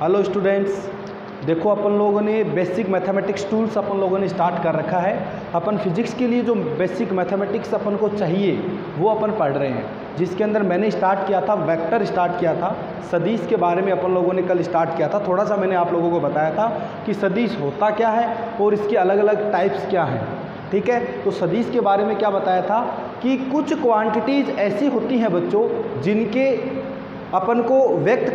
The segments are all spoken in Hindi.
हेलो स्टूडेंट्स, देखो अपन लोगों ने बेसिक मैथमेटिक्स टूल्स अपन लोगों ने स्टार्ट कर रखा है। अपन फिजिक्स के लिए जो बेसिक मैथमेटिक्स अपन को चाहिए वो अपन पढ़ रहे हैं, जिसके अंदर मैंने स्टार्ट किया था वेक्टर स्टार्ट किया था। सदिश के बारे में अपन लोगों ने कल स्टार्ट किया था। थोड़ा सा मैंने आप लोगों को बताया था कि सदिश होता क्या है और इसके अलग अलग टाइप्स क्या हैं। ठीक है, तो सदिश के बारे में क्या बताया था कि कुछ क्वांटिटीज़ ऐसी होती हैं बच्चों जिनको व्यक्त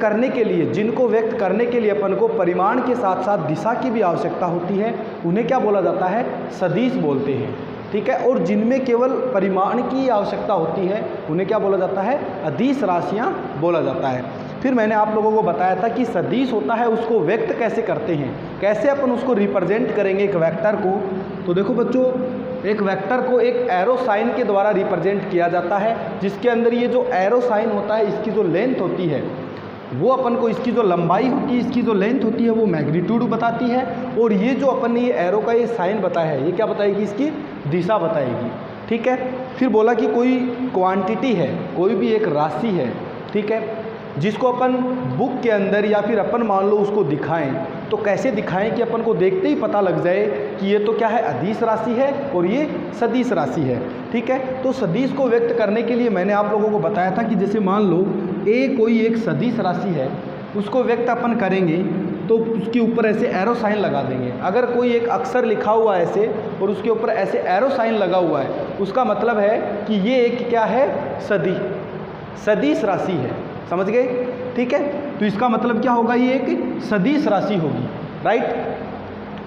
करने के लिए अपन को परिमाण के साथ साथ दिशा की भी आवश्यकता होती है। उन्हें क्या बोला जाता है? सदिश बोलते हैं। ठीक है, और जिनमें केवल परिमाण की आवश्यकता होती है उन्हें क्या बोला जाता है? अदिश राशियाँ बोला जाता है। फिर मैंने आप लोगों को बताया था कि सदिश होता है उसको व्यक्त कैसे करते हैं, कैसे अपन उसको रिप्रेजेंट करेंगे एक वेक्टर को। तो देखो बच्चों, एक वेक्टर को एक एरो साइन के द्वारा रिप्रेजेंट किया जाता है, जिसके अंदर ये जो एरो साइन होता है इसकी जो लेंथ होती है वो अपन को, इसकी जो लंबाई होती है, इसकी जो लेंथ होती है वो मैग्नीट्यूड बताती है। और ये जो अपन ने ये एरो का ये साइन बताया है ये क्या बताएगी? इसकी दिशा बताएगी। ठीक है, फिर बोला कि कोई क्वांटिटी है, कोई भी एक राशि है, ठीक है, जिसको अपन बुक के अंदर या फिर अपन मान लो उसको दिखाएं, तो कैसे दिखाएं कि अपन को देखते ही पता लग जाए कि ये तो क्या है? अदिश राशि है और ये सदिश राशि है। ठीक है, तो सदिश को व्यक्त करने के लिए मैंने आप लोगों को बताया था कि जैसे मान लो ए कोई एक सदिश राशि है, उसको व्यक्त अपन करेंगे तो उसके ऊपर ऐसे एरो साइन लगा देंगे। अगर कोई एक अक्षर लिखा हुआ है ऐसे और उसके ऊपर ऐसे एरो साइन लगा हुआ है, उसका मतलब है कि ये एक क्या है? सदिश राशि है। समझ गए? ठीक है, तो इसका मतलब क्या होगा? ये एक सदिश राशि होगी, राइट।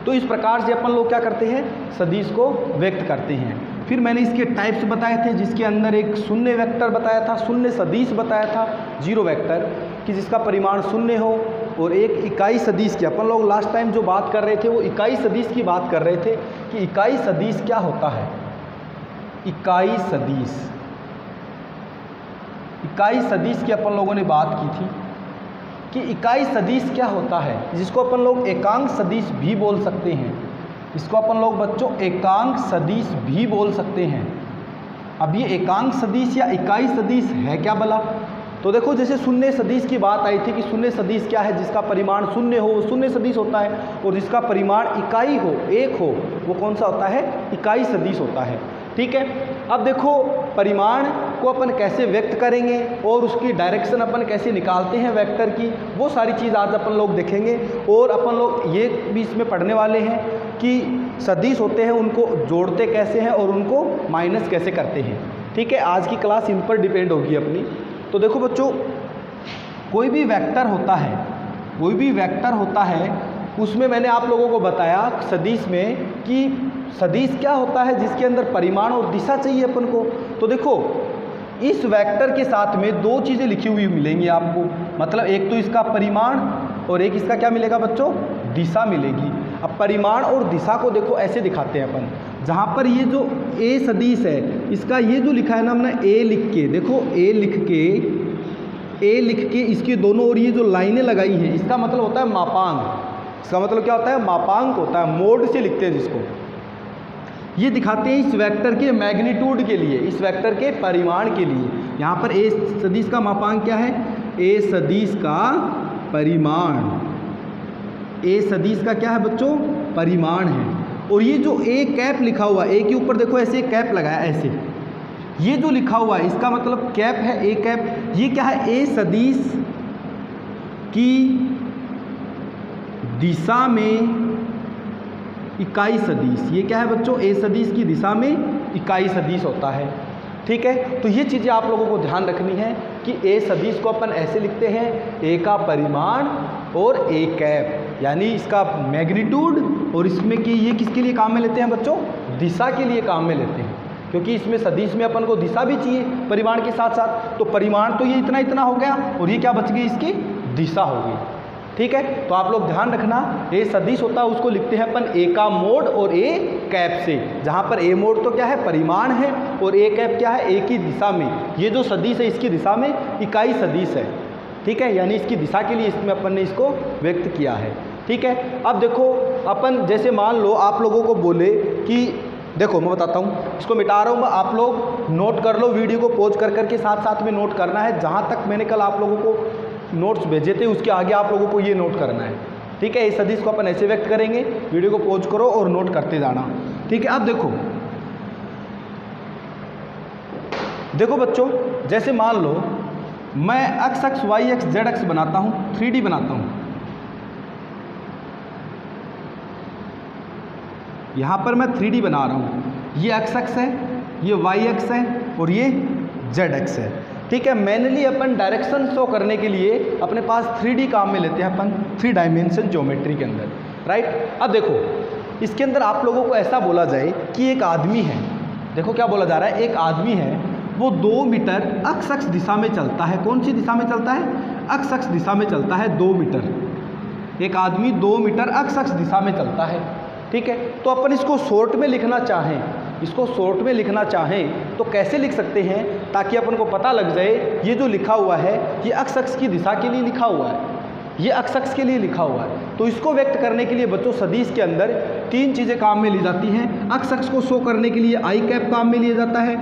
तो इस प्रकार से अपन लोग क्या करते हैं? सदिश को व्यक्त करते हैं। फिर मैंने इसके टाइप्स बताए थे, जिसके अंदर एक शून्य वेक्टर बताया था, शून्य सदिश बताया था, जीरो वेक्टर कि जिसका परिमाण शून्य हो, और एक इकाई सदिश की अपन लोग लास्ट टाइम जो बात कर रहे थे वो इकाई सदिश की बात कर रहे थे कि इकाई सदिश क्या होता है। इकाई सदिश की अपन लोगों ने बात की थी कि इकाई सदिश क्या होता है, जिसको अपन लोग एकांक सदिश भी बोल सकते हैं। इसको अपन लोग बच्चों एकांक सदिश भी बोल सकते हैं। अब ये एकांक सदिश या इकाई सदिश है क्या भला? तो देखो, जैसे शून्य सदिश की बात आई थी कि शून्य सदिश क्या है? जिसका परिमाण शून्य हो वो शून्य सदिश होता है, और जिसका परिमाण इकाई हो, एक हो, वो कौन सा होता है? इकाई सदिश होता है। ठीक है, अब देखो परिमाण को अपन कैसे व्यक्त करेंगे और उसकी डायरेक्शन अपन कैसे निकालते हैं वेक्टर की, वो सारी चीज़ आज अपन लोग देखेंगे। और अपन लोग ये भी इसमें पढ़ने वाले हैं कि सदिश होते हैं उनको जोड़ते कैसे हैं और उनको माइनस कैसे करते हैं। ठीक है, आज की क्लास इन पर डिपेंड होगी अपनी। तो देखो बच्चों, कोई भी वेक्टर होता है उसमें मैंने आप लोगों को बताया सदिश में कि सदिश क्या होता है? जिसके अंदर परिमाण और दिशा चाहिए अपन को। तो देखो, इस वेक्टर के साथ में दो चीज़ें लिखी हुई मिलेंगी आपको, मतलब एक तो इसका परिमाण और एक इसका क्या मिलेगा बच्चों? दिशा मिलेगी। अब परिमाण और दिशा को देखो ऐसे दिखाते हैं अपन, जहाँ पर ये जो ए सदिश है इसका ये जो लिखा है ना हमने ए लिख के, देखो ए लिख के इसके दोनों ओर ये जो लाइनें लगाई हैं इसका मतलब होता है मापांक। इसका मतलब क्या होता है? मापांक होता है, मोड से लिखते हैं जिसको। ये दिखाते हैं इस वेक्टर के मैग्नीट्यूड के लिए, इस वेक्टर के परिमाण के लिए। यहाँ पर ए सदिश का मापांक क्या है? ए सदिश का परिमाण, ए सदिश का क्या है बच्चों? परिमाण है। और ये जो ए कैप लिखा हुआ है, ए के ऊपर देखो ऐसे कैप लगाया ऐसे, ये जो लिखा हुआ है इसका मतलब कैप है, ए कैप। ये क्या है? ए सदिश की दिशा में इकाई सदिश। ये क्या है बच्चों? ए सदिश की दिशा में इकाई सदिश होता है। ठीक है, तो ये चीज़ें आप लोगों को ध्यान रखनी है कि ए सदिश को अपन ऐसे लिखते हैं, ए का परिमाण और ए कैप, यानी इसका मैग्नीट्यूड, और इसमें कि ये किसके लिए काम में लेते हैं बच्चों? दिशा के लिए काम में लेते हैं, क्योंकि इसमें सदिश में अपन को दिशा भी चाहिए परिमाण के साथ साथ। तो परिमाण तो ये इतना इतना हो गया और ये क्या बच गई? इसकी दिशा हो गई। ठीक है, तो आप लोग ध्यान रखना, ए सदिश होता है उसको लिखते हैं अपन ए का मोड और ए कैप से, जहाँ पर ए मोड तो क्या है? परिमाण है, और ए कैप क्या है? ए की दिशा में। ये जो सदिश है इसकी दिशा में इकाई सदिश है। ठीक है, यानी इसकी दिशा के लिए इसमें अपन ने इसको व्यक्त किया है। ठीक है, अब देखो अपन जैसे मान लो आप लोगों को बोले कि देखो मैं बताता हूँ, इसको मिटा रहा हूँ मैं, आप लोग नोट कर लो, वीडियो को पॉज कर करके साथ साथ में नोट करना है। जहाँ तक मैंने कल आप लोगों को नोट्स भेजे थे उसके आगे आप लोगों को ये नोट करना है, ठीक है। इस सदिश को अपन ऐसे व्यक्त करेंगे। वीडियो को पॉज करो और नोट करते जाना, ठीक है। अब देखो बच्चों, जैसे मान लो मैं X X Y X Z X बनाता हूँ, 3D बनाता हूँ। यहाँ पर मैं 3D बना रहा हूँ। ये एक्स एक्स है, ये वाई एक्स है और ये जेड एक्स है, ठीक है। मैनुअली अपन डायरेक्शन शो करने के लिए अपने पास 3D काम में लेते हैं अपन 3 डायमेंशन ज्योमेट्री के अंदर, राइट। अब देखो इसके अंदर आप लोगों को ऐसा बोला जाए कि एक आदमी है, देखो क्या बोला जा रहा है, एक आदमी है, वो 2 मीटर एक्स एक्स दिशा में चलता है। कौन सी दिशा में चलता है? एक्स एक्स दिशा में चलता है 2 मीटर। एक आदमी 2 मीटर एक्स एक्स दिशा में चलता है, ठीक है। तो अपन इसको शॉर्ट में लिखना चाहें, तो कैसे लिख सकते हैं ताकि अपन को पता लग जाए ये जो लिखा हुआ है ये एक्स एक्स की दिशा के लिए लिखा हुआ है, ये एक्स एक्स के लिए लिखा हुआ है। तो इसको व्यक्त करने के लिए बच्चों सदिश के अंदर 3 चीज़ें काम में ली जाती हैं। एक्स एक्स को शो करने के लिए आई कैप काम में लिया जाता है,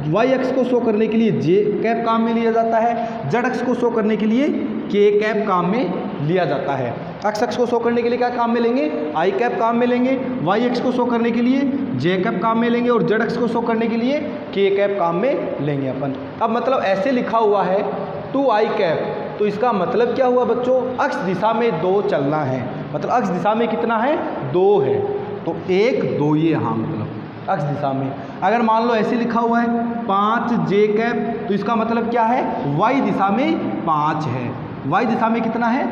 वाई एक्स को शो करने के लिए जे कैप काम में लिया जाता है, जेड एक्स को शो करने के लिए के कैप काम में लिया जाता है। एक्स एक्स को शो करने के लिए क्या काम में लेंगे? आई कैप काम में लेंगे। वाई एक्स को शो करने के लिए जे कैप काम में लेंगे और जेड एक्स को शो करने के लिए के कैप काम में लेंगे अपन। अब मतलब ऐसे लिखा हुआ है 2 आई कैप, तो इसका मतलब क्या हुआ बच्चों? एक्स दिशा में 2 चलना है, मतलब एक्स दिशा में कितना है? 2 है, तो 1 2 ये यहाँ मतलब एक्स दिशा में। अगर मान लो ऐसे लिखा हुआ है 5 जे कैप, तो इसका मतलब क्या है? वाई दिशा में 5 है, वाई दिशा में कितना है?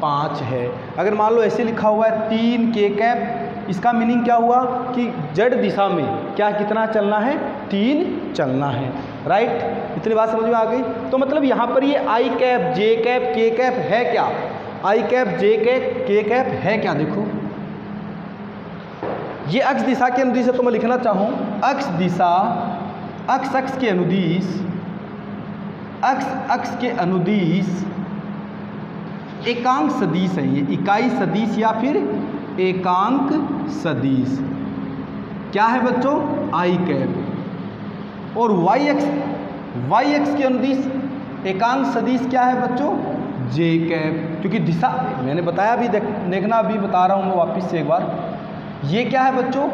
5 है। अगर मान लो ऐसे लिखा हुआ है 3 के कैप, इसका मीनिंग क्या हुआ कि जेड दिशा में क्या कितना चलना है? 3 चलना है, राइट। इतनी बात समझ में आ गई। तो मतलब यहाँ पर ये आई कैप जे कैप के कैप है क्या? आई कैप जे कैप के कैप है क्या? देखो ये एक्स दिशा के अनुदिश है, तो मैं लिखना चाहूँ एक्स दिशा एक्स एक्स के अनुदिश, एक्स एक्स के अनुदिश एकांक सदिश है। ये इकाई सदिश या फिर एकांक सदिश क्या है बच्चों? आई कैप। और वाई एक्स के अनुदिश एकांक सदिश क्या है बच्चों? जे कैप। क्योंकि दिशा मैंने बताया, अभी देखना, अभी बता रहा हूँ मैं वापस से एक बार। ये क्या है बच्चों?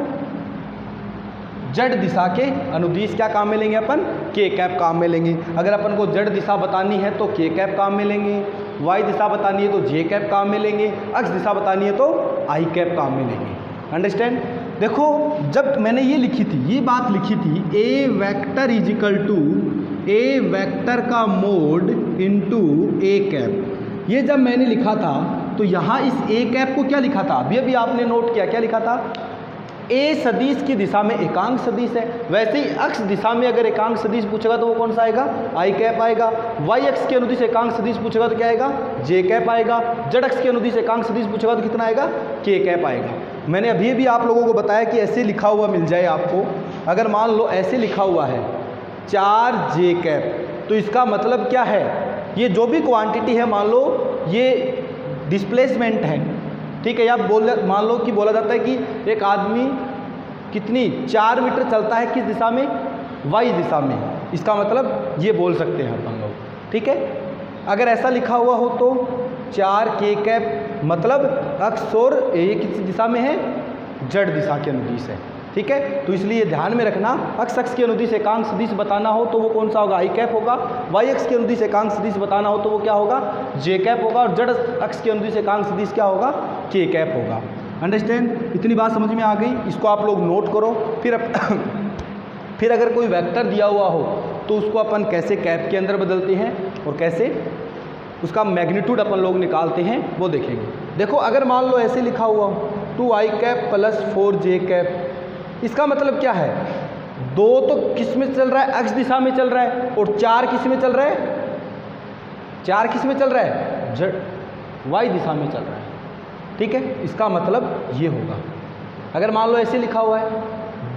जेड दिशा के अनुदिश क्या काम में लेंगे अपन? के कैप काम में लेंगे। अगर अपन को जेड दिशा बतानी है तो के कैप काम में लेंगे, वाई दिशा बतानी है तो जे कैप काम में लेंगे, एक्स दिशा बतानी है तो आई कैप काम में लेंगे। अंडरस्टैंड? देखो जब मैंने ये लिखी थी, ये बात लिखी थी A vector is equal to A vector का मोड इनटू ए कैप, ये जब मैंने लिखा था तो यहाँ इस ए कैप को क्या लिखा था? अभी आपने नोट किया, क्या लिखा था? ए सदिश की दिशा में एकांक सदिश है। वैसे ही एक्स दिशा में अगर एकांक सदिश पूछेगा तो वो कौन सा आएगा? आई कैप आएगा। वाई एक्स के अनुदिश एकांक सदिश पूछेगा तो क्या आएगा? जे कैप आएगा। जेड एक्स के अनुदिश एकांक सदिश पूछेगा तो कितना आएगा? के कैप आएगा। मैंने अभी आप लोगों को बताया कि ऐसे लिखा हुआ मिल जाए आपको। अगर मान लो ऐसे लिखा हुआ है 4 जे कैप, तो इसका मतलब क्या है? ये जो भी क्वांटिटी है, मान लो ये डिस्प्लेसमेंट है, ठीक है। या मान लो कि बोला जाता है कि एक आदमी कितनी 4 मीटर चलता है, किस दिशा में? वाई दिशा में। इसका मतलब ये बोल सकते हैं अपन लोग, ठीक है। अगर ऐसा लिखा हुआ हो तो 4 के कैप, मतलब एक्स और ये किस दिशा में है? जेड दिशा के अनुदिश है, ठीक है। तो इसलिए ध्यान में रखना, एक्स एक्स के अनुदिश एकांक सदिश बताना हो तो वो कौन सा होगा? आई कैप होगा। वाई एक्स के अनुदिश एकांक सदिश बताना हो तो वो क्या होगा? जे कैप होगा। और जेड एक्स के अनुदिश एकांक सदिश क्या होगा? के कैप होगा। अंडरस्टैंड? इतनी बात समझ में आ गई। इसको आप लोग नोट करो। फिर अगर कोई वेक्टर दिया हुआ हो तो उसको अपन कैसे कैप के अंदर बदलते हैं और कैसे उसका मैग्नीट्यूड अपन लोग निकालते हैं वो देखेंगे। देखो अगर मान लो ऐसे लिखा हुआ हो 2 I cap plus 4 J cap, इसका मतलब क्या है? 2 तो किस में चल रहा है? एक्स दिशा में चल रहा है। और 4 किस में चल रहा है? 4 किस में चल रहा है? जेड वाई दिशा में चल रहा है, ठीक है। इसका मतलब ये होगा। अगर मान लो ऐसे लिखा हुआ है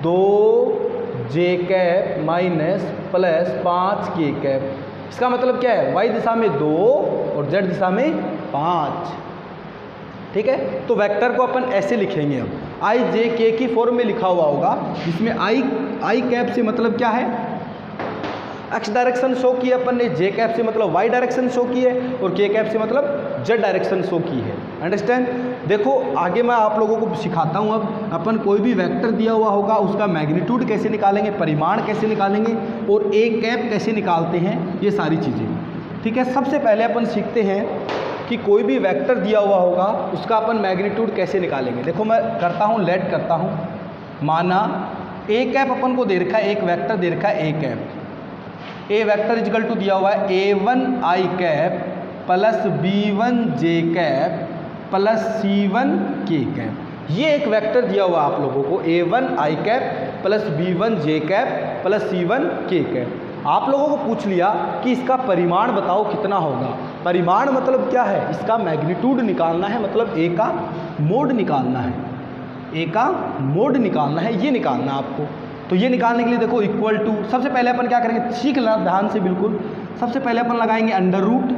2 J cap minus plus 5 K cap, इसका मतलब क्या है? वाई दिशा में 2 और जेड दिशा में 5, ठीक है। तो वेक्टर को अपन ऐसे लिखेंगे। अब आई जे के की फॉर्म में लिखा हुआ होगा, जिसमें आई कैप से मतलब क्या है? एक्स डायरेक्शन शो की है अपन ने, जे कैप से मतलब वाई डायरेक्शन शो की है, और के कैप से मतलब जेड डायरेक्शन शो की है। अंडरस्टैंड। देखो आगे मैं आप लोगों को सिखाता हूँ। अब अपन कोई भी वेक्टर दिया हुआ होगा उसका मैग्नीट्यूड कैसे निकालेंगे, परिमाण कैसे निकालेंगे, और ए कैप कैसे निकालते हैं, ये सारी चीज़ें। ठीक है, सबसे पहले अपन सीखते हैं कि कोई भी वेक्टर दिया हुआ होगा उसका अपन मैग्नीट्यूड कैसे निकालेंगे। देखो मैं करता हूँ, लेट करता हूँ। माना ए कैप अपन को दे रखा है, एक वेक्टर दे रखा है A cap. A vector is equal to दिया हुआ है A1 I cap plus B1 J cap plus C1 K cap. ये एक वेक्टर दिया हुआ आप लोगों को, A1 I cap plus B1 J cap plus C1 K cap. आप लोगों को पूछ लिया कि इसका परिमाण बताओ कितना होगा। परिमाण मतलब क्या है, इसका मैग्नीट्यूड निकालना है, मतलब ए का मोड निकालना है, ए का मोड निकालना है, ये निकालना आपको। तो ये निकालने के लिए देखो इक्वल टू, सबसे पहले अपन क्या करेंगे, सीख लेना ध्यान से बिल्कुल। सबसे पहले अपन लगाएंगे अंडर रूट।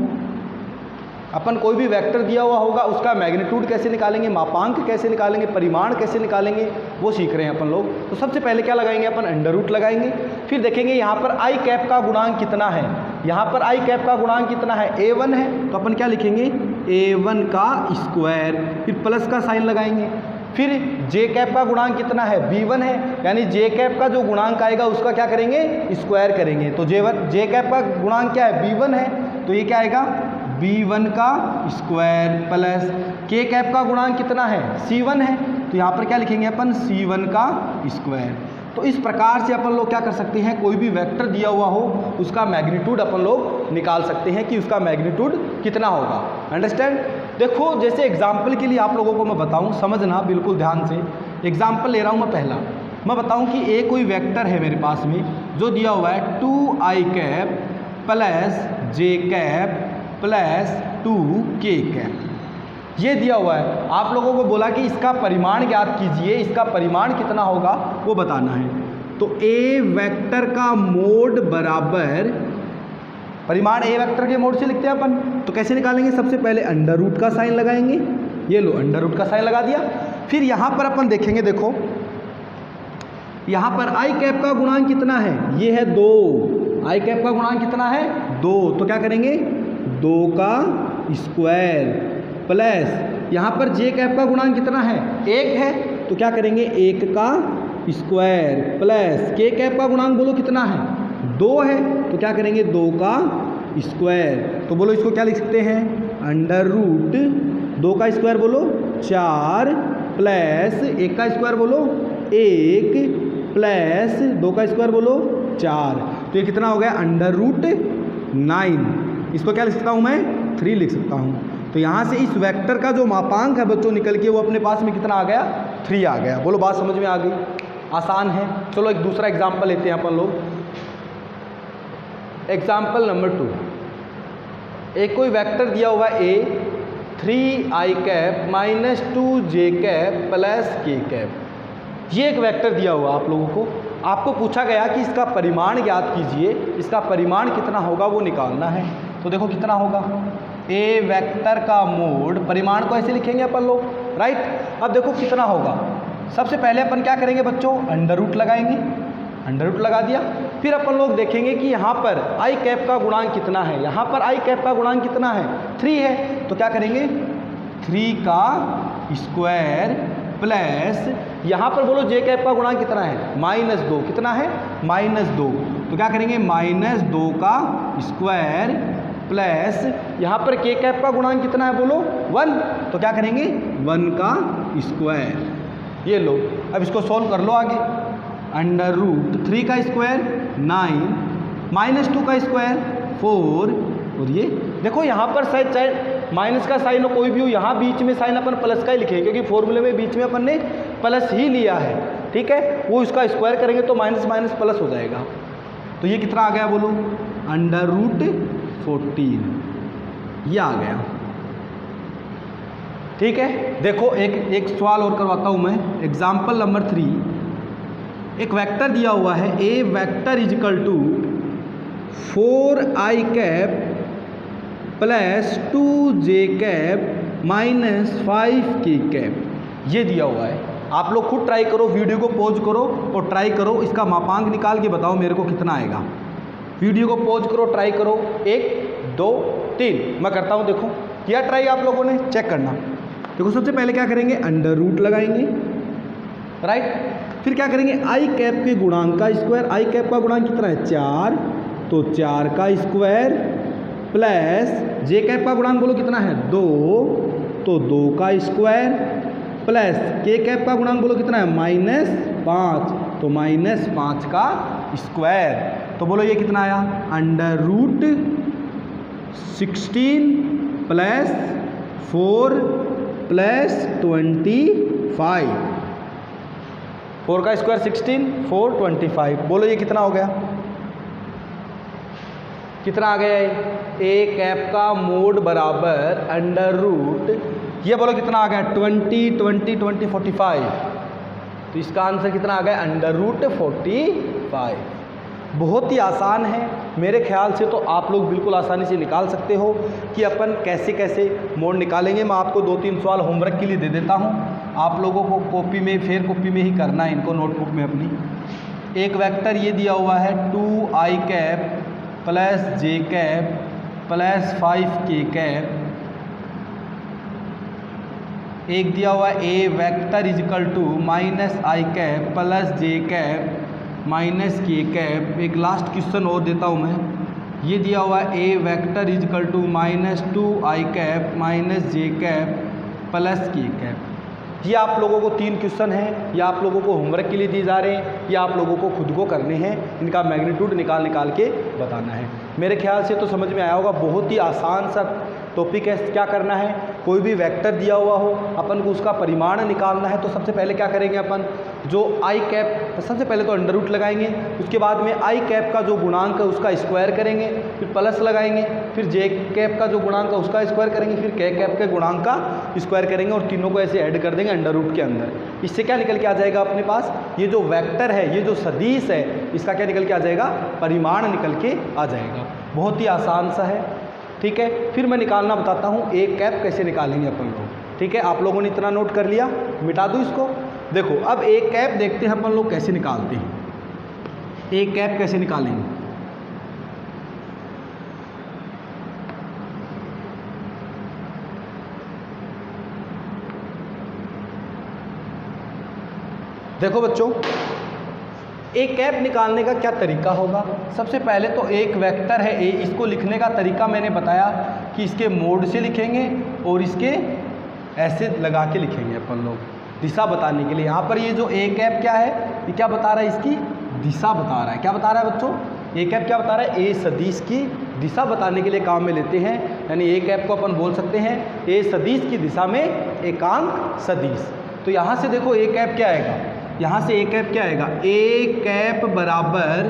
अपन कोई भी वेक्टर दिया हुआ होगा उसका मैग्नीट्यूड कैसे निकालेंगे, मापांक कैसे निकालेंगे, परिमाण कैसे निकालेंगे, वो सीख रहे हैं अपन लोग। तो सबसे पहले क्या लगाएंगे अपन, अंडर रूट लगाएंगे। फिर देखेंगे यहाँ पर आई कैप का गुणांक कितना है, यहाँ पर आई कैप का गुणांक कितना है, A1 है, तो अपन क्या लिखेंगे A1 का स्क्वायर, फिर प्लस का साइन लगाएंगे। फिर जे कैप का गुणांक कितना है, B1 है, यानी जे कैप का जो गुणांक आएगा उसका क्या करेंगे, स्क्वायर करेंगे। तो जे कैप का गुणांक क्या है, B1 है, तो ये क्या आएगा B1 का स्क्वायर प्लस के कैप का गुणांक कितना है, C1 है, तो यहाँ पर क्या लिखेंगे अपन C1 का स्क्वायर। तो इस प्रकार से अपन लोग क्या कर सकते हैं, कोई भी वेक्टर दिया हुआ हो उसका मैग्नीट्यूड अपन लोग निकाल सकते हैं कि उसका मैग्नीट्यूड कितना होगा। अंडरस्टैंड। देखो जैसे एग्जाम्पल के लिए आप लोगों को मैं बताऊं, समझना बिल्कुल ध्यान से। एग्जाम्पल ले रहा हूं मैं पहला, मैं बताऊं कि ए कोई वेक्टर है मेरे पास में जो दिया हुआ है 2 I cap plus J cap plus 2 के कैप, ये दिया हुआ है। आप लोगों को बोला कि इसका परिमाण ज्ञात कीजिए, इसका परिमाण कितना होगा वो बताना है। तो ए वेक्टर का मोड बराबर, परिमाण ए वेक्टर के मोड से लिखते हैं अपन, तो कैसे निकालेंगे, सबसे पहले अंडर रूट का साइन लगाएंगे। ये लो अंडर रूट का साइन लगा दिया। फिर यहाँ पर अपन देखेंगे, देखो यहाँ पर आई कैप का गुणांक कितना है, ये है 2। आई कैप का गुणांक कितना है 2, तो क्या करेंगे 2 का स्क्वायर प्लस यहाँ पर जे कैप का गुणांक कितना है 1 है, तो क्या करेंगे 1 का स्क्वायर प्लस के कैप का गुणांक बोलो कितना है 2 है, तो क्या करेंगे 2 का स्क्वायर। तो बोलो इसको क्या लिख सकते हैं, अंडर रूट 2 का स्क्वायर बोलो 4 प्लस 1 का स्क्वायर बोलो 1 प्लस 2 का स्क्वायर बोलो 4, तो ये कितना हो गया अंडर रूट 9। इसको क्या लिख सकता हूँ मैं 3 लिख सकता हूँ। तो यहाँ से इस वेक्टर का जो मापांक है बच्चों निकल के वो अपने पास में कितना आ गया 3 आ गया। बोलो बात समझ में आ गई, आसान है। चलो एक दूसरा एग्जाम्पल लेते हैं अपन लोग। एग्जाम्पल नंबर 2, एक कोई वेक्टर दिया हुआ ए 3 आई cap minus 2 J cap plus K cap. ये एक वेक्टर दिया हुआ आप लोगों को, आपको पूछा गया कि इसका परिमाण ज्ञात कीजिए, इसका परिमाण कितना होगा वो निकालना है। तो देखो कितना होगा, ए वेक्टर का मोड, परिमाण को ऐसे लिखेंगे अपन लोग, राइट। अब देखो कितना होगा, सबसे पहले अपन क्या करेंगे बच्चों, अंडर रूट लगाएंगे। अंडर रूट लगा दिया, फिर अपन लोग देखेंगे कि यहाँ पर आई कैप का गुणांक कितना है, यहाँ पर आई कैप का गुणांक कितना है 3 है, तो क्या करेंगे 3 का स्क्वायर प्लस यहाँ पर बोलो जे कैप का गुणांक कितना है -2, कितना है -2, तो क्या करेंगे -2 का स्क्वायर प्लस यहाँ पर के कैप का गुणांक कितना है बोलो 1, तो क्या करेंगे 1 का स्क्वायर। ये लो अब इसको सॉल्व कर लो आगे, अंडर रूट 3 का स्क्वायर 9 -2 का स्क्वायर 4, और ये देखो यहाँ पर शायद चाहे माइनस का साइन हो कोई भी हो, यहाँ बीच में साइन अपन प्लस का ही लिखेंगे क्योंकि फॉर्मूले में बीच में अपन ने प्लस ही लिया है, ठीक है। वो इसका स्क्वायर करेंगे तो माइनस माइनस प्लस हो जाएगा। तो ये कितना आ गया बोलो, अंडर रूट 14, ये आ गया, ठीक है। देखो एक सवाल और करवाता हूँ मैं, एग्जाम्पल नंबर 3। एक वेक्टर दिया हुआ है A vector is equal to 4 I cap plus 2 J cap minus 5 K cap, ये दिया हुआ है। आप लोग खुद ट्राई करो, वीडियो को पॉज करो और ट्राई करो, इसका मापांक निकाल के बताओ मेरे को कितना आएगा। वीडियो को पॉज करो, ट्राई करो, 1 2 3, मैं करता हूँ। देखो किया ट्राई आप लोगों ने, चेक करना। देखो सबसे पहले क्या करेंगे, अंडर रूट लगाएंगे, राइट। फिर क्या करेंगे, आई कैप के गुणांक का स्क्वायर, आई कैप का गुणांक कितना है 4, तो 4 का स्क्वायर प्लस जे कैप का गुणांक बोलो कितना है 2, तो 2 का स्क्वायर प्लस के कैप का गुणांक बोलो कितना है -5, तो -5 का स्क्वायर। तो बोलो ये कितना आया, अंडर रूट 16 प्लस 4 प्लस 25, 4 का स्क्वायर 16, 4 25। बोलो ये कितना हो गया, कितना आ गया, ए कैप का मोड बराबर अंडर रूट, ये बोलो कितना आ गया 20 20 20 45। तो इसका आंसर कितना आ गया, अंडर रूट 45। बहुत ही आसान है, मेरे ख्याल से तो आप लोग बिल्कुल आसानी से निकाल सकते हो कि अपन कैसे कैसे मोड निकालेंगे। मैं आपको 2-3 सवाल होमवर्क के लिए दे देता हूँ, आप लोगों को कॉपी में, फेयर कॉपी में ही करना है इनको, नोटबुक में अपनी। एक वेक्टर ये दिया हुआ है 2i cap plus J cap plus 5k cap, एक दिया हुआ A vector is equal to -i cap plus J cap minus K cap. एक लास्ट क्वेश्चन और देता हूँ मैं, ये दिया हुआ A vector is equal to -2i cap minus J cap plus K cap. ये आप लोगों को 3 क्वेश्चन हैं, ये आप लोगों को होमवर्क के लिए दिए जा रहे हैं, ये आप लोगों को खुद को करने हैं, इनका मैग्नीट्यूड निकाल के बताना है। मेरे ख्याल से तो समझ में आया होगा, बहुत ही आसान सा टॉपिक है। क्या करना है, कोई भी वेक्टर दिया हुआ हो, अपन को उसका परिमाण निकालना है। तो सबसे पहले क्या करेंगे अपन, जो आई कैप, सबसे पहले तो अंडर रूट लगाएंगे, उसके बाद में आई कैप का जो गुणांक है उसका स्क्वायर करेंगे, फिर प्लस लगाएंगे, फिर जे कैप का जो गुणांक है उसका स्क्वायर करेंगे, फिर के कैप के गुणांक का स्क्वायर करेंगे और तीनों को ऐसे ऐड कर देंगे अंडर रूट के अंदर। इससे क्या निकल के आ जाएगा अपने पास, ये जो वेक्टर है, ये जो सदिश है, इसका क्या निकल के आ जाएगा, परिमाण निकल के आ जाएगा। बहुत ही आसान सा है, ठीक है। फिर मैं निकालना बताता हूँ, एक कैप कैसे निकालेंगे अपन लोग, ठीक है। आप लोगों ने इतना नोट कर लिया, मिटा दूँ इसको। देखो अब एक कैप देखते हैं अपन लोग कैसे निकालते हैं, एक कैप कैसे निकालेंगे। देखो बच्चों, एक कैप निकालने का क्या तरीका होगा। सबसे पहले तो एक वेक्टर है ए, इसको लिखने का तरीका मैंने बताया कि इसके मोड से लिखेंगे और इसके ऐसे लगा के लिखेंगे अपन लोग, दिशा बताने के लिए। यहाँ पर ये जो ए कैप क्या है, ये क्या बता रहा है, इसकी दिशा बता रहा है। क्या बता रहा है बच्चों, ए कैप क्या बता रहा है, ए सदिश की दिशा बताने के लिए काम में लेते हैं। यानी ए कैप को अपन बोल सकते हैं ए सदिश की दिशा में एकांक सदिश। तो यहाँ से देखो ए कैप क्या आएगा, यहाँ से ए कैप क्या आएगा, ए कैप बराबर,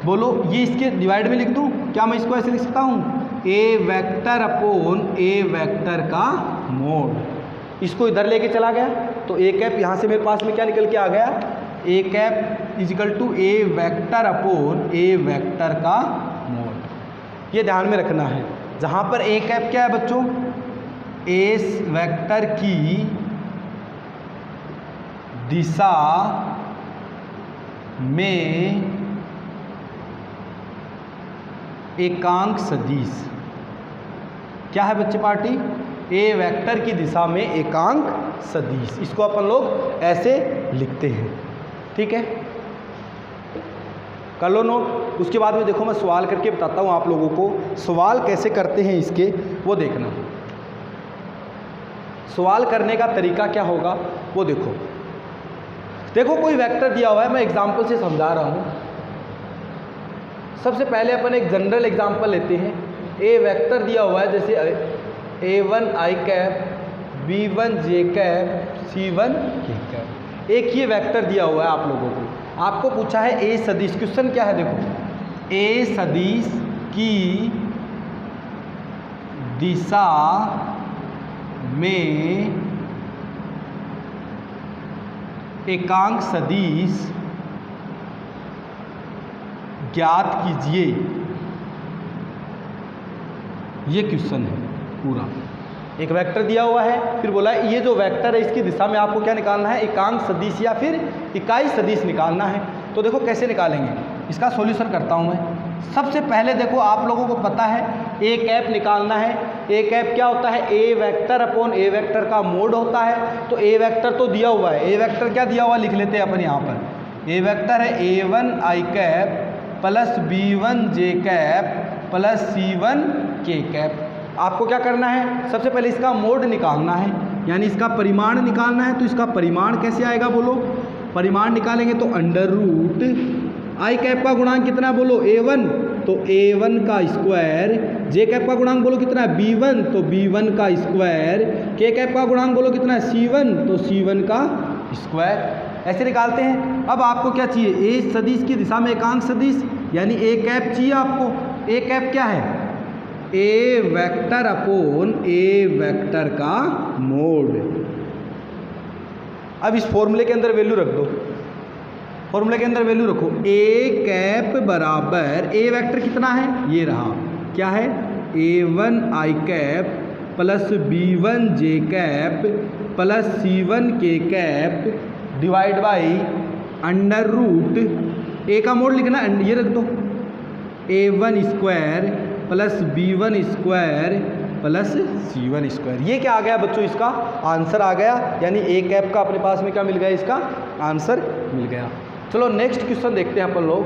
बोलो ये इसके डिवाइड में लिख दूँ क्या, मैं इसको ऐसे लिख सकता हूँ, ए वेक्टर अपॉन ए वेक्टर का मोड। इसको इधर लेके चला गया तो ए कैप यहाँ से मेरे पास में क्या निकल के आ गया, A cap is equal to A vector upon A vector का मोड। ये ध्यान में रखना है। जहाँ पर ए कैप क्या है बच्चों, ए वेक्टर की दिशा में एकांक सदिश। क्या है बच्चे पार्टी, ए वेक्टर की दिशा में एकांक सदिश। इसको अपन लोग ऐसे लिखते हैं, ठीक है। कर लो नोट। उसके बाद में देखो मैं सवाल करके बताता हूँ आप लोगों को, सवाल कैसे करते हैं इसके वो देखना। सवाल करने का तरीका क्या होगा वो देखो। देखो कोई वेक्टर दिया हुआ है, मैं एग्जाम्पल से समझा रहा हूँ। सबसे पहले अपन एक जनरल एग्जाम्पल लेते हैं। ए वेक्टर दिया हुआ है, जैसे A1 i cap, B1 j cap, C1 k cap. एक ये वेक्टर दिया हुआ है आप लोगों को, आपको पूछा है ए सदिश। क्वेश्चन क्या है देखो, ए सदिश की दिशा में एकांक सदिश ज्ञात कीजिए। ये क्वेश्चन है पूरा। एक वेक्टर दिया हुआ है, फिर बोला ये जो वेक्टर है इसकी दिशा में आपको क्या निकालना है, एकांक सदिश या फिर इकाई सदिश निकालना है। तो देखो कैसे निकालेंगे, इसका सॉल्यूशन करता हूँ मैं। सबसे पहले देखो आप लोगों को पता है ए कैप निकालना है। ए कैप क्या होता है? A vector upon A vector का मोड होता है। तो ए वेक्टर तो दिया हुआ है, ए वेक्टर क्या दिया हुआ लिख लेते हैं अपन यहाँ पर। ए वेक्टर है A1 I cap plus B1 J cap plus C1 K cap. आपको क्या करना है? सबसे पहले इसका मोड निकालना है, यानी इसका परिमाण निकालना है। तो इसका परिमाण कैसे आएगा बोलो? परिमाण निकालेंगे तो अंडर रूट आई कैप का गुणांक कितना बोलो? A1, तो A1 का स्क्वायर। जे कैप का गुणांक बोलो कितना है? B1, तो B1 का स्क्वायर। के कैप का गुणांक बोलो कितना है? C1, तो C1 का स्क्वायर। ऐसे निकालते हैं। अब आपको क्या चाहिए? ए सदिश की दिशा में एकांक सदिश, यानी ए कैप चाहिए आपको। ए कैप क्या है? A vector upon A vector का मोड। अब इस फॉर्मूले के अंदर वैल्यू रख दो, फॉर्मूले के अंदर वैल्यू रखो। ए कैप बराबर ए वेक्टर कितना है? ये रहा, क्या है? A1 I cap plus B1 J cap plus C1 K cap divide by under root A का मोड लिखना, ये रख दो A1 square plus B1 square plus C1 square. ये क्या आ गया बच्चों? इसका आंसर आ गया, यानी ए कैप का अपने पास में क्या मिल गया? इसका आंसर मिल गया। चलो नेक्स्ट क्वेश्चन देखते हैं अपन लोग।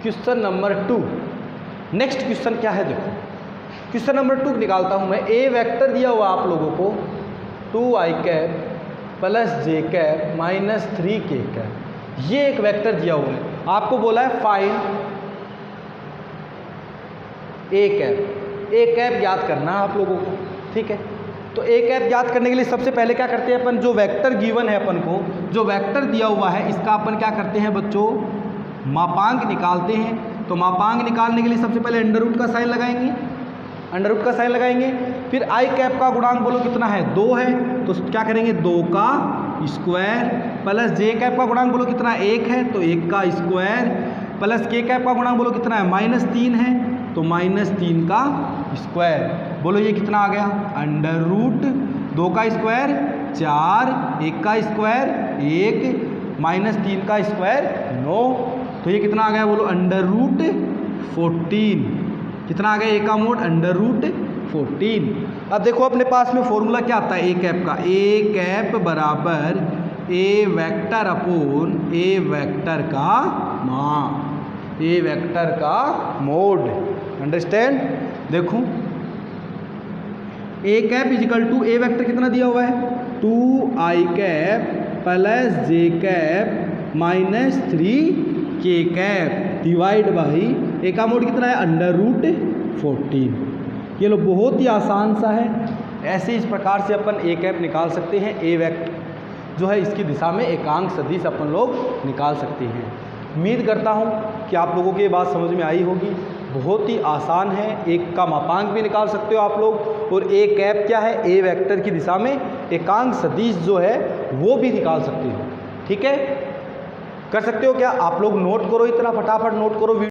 Question number 2। नेक्स्ट क्वेश्चन क्या है देखो, क्वेश्चन नंबर 2 निकालता हूं मैं। ए वेक्टर दिया हुआ आप लोगों को 2 I cap plus J cap minus 3 K cap. ये एक वेक्टर दिया हुआ है, आपको बोला है find A cap. A cap याद करना है आप लोगों को, ठीक है। तो ए कैप याद करने के लिए सबसे पहले क्या करते हैं अपन? जो वेक्टर गिवन है अपन को, जो वेक्टर दिया हुआ है, इसका अपन क्या करते हैं बच्चों? मापांक निकालते हैं। तो मापांक निकालने के लिए सबसे पहले अंडर रूट का साइन लगाएंगे, अंडर रूट का साइन लगाएंगे। फिर आई कैप का गुणांक बोलो कितना है? 2 है, तो क्या करेंगे? 2 का स्क्वायर प्लस जे कैप का गुणांक बोलो कितना है? 1 है, तो 1 का स्क्वायर प्लस के कैप का गुणांक बोलो कितना है? -3 है, तो -3 का स्क्वायर। बोलो ये कितना आ गया? अंडर रूट 2 का स्क्वायर 4, 1 का स्क्वायर 1, -3 का स्क्वायर 9। तो ये कितना आ गया? बोलो अंडर रूट 14। कितना आ गया? ए का मोड अंडर रूट 14। अब देखो अपने पास में फॉर्मूला क्या आता है ए कैप का? ए कैप बराबर A vector upon A vector का मान, ए वेक्टर का मोड। अंडरस्टैंड? देखो A cap is equal to A vector कितना दिया हुआ है? 2 I cap plus J cap minus 3 K cap divide by ए का मोड कितना है? Under root 14। ये लो बहुत ही आसान सा है। ऐसे इस प्रकार से अपन ए कैप निकाल सकते हैं। ए वेक्टर जो है इसकी दिशा में एकांक सदिश अपन लोग निकाल सकते हैं। उम्मीद करता हूँ कि आप लोगों को ये बात समझ में आई होगी। बहुत ही आसान है, एक का मापांक भी निकाल सकते हो आप लोग, और ए कैप क्या है? ए वेक्टर की दिशा में एकांक सदिश जो है वो भी निकाल सकते हो। ठीक है, कर सकते हो क्या? आप लोग नोट करो, इतना फटाफट नोट करो।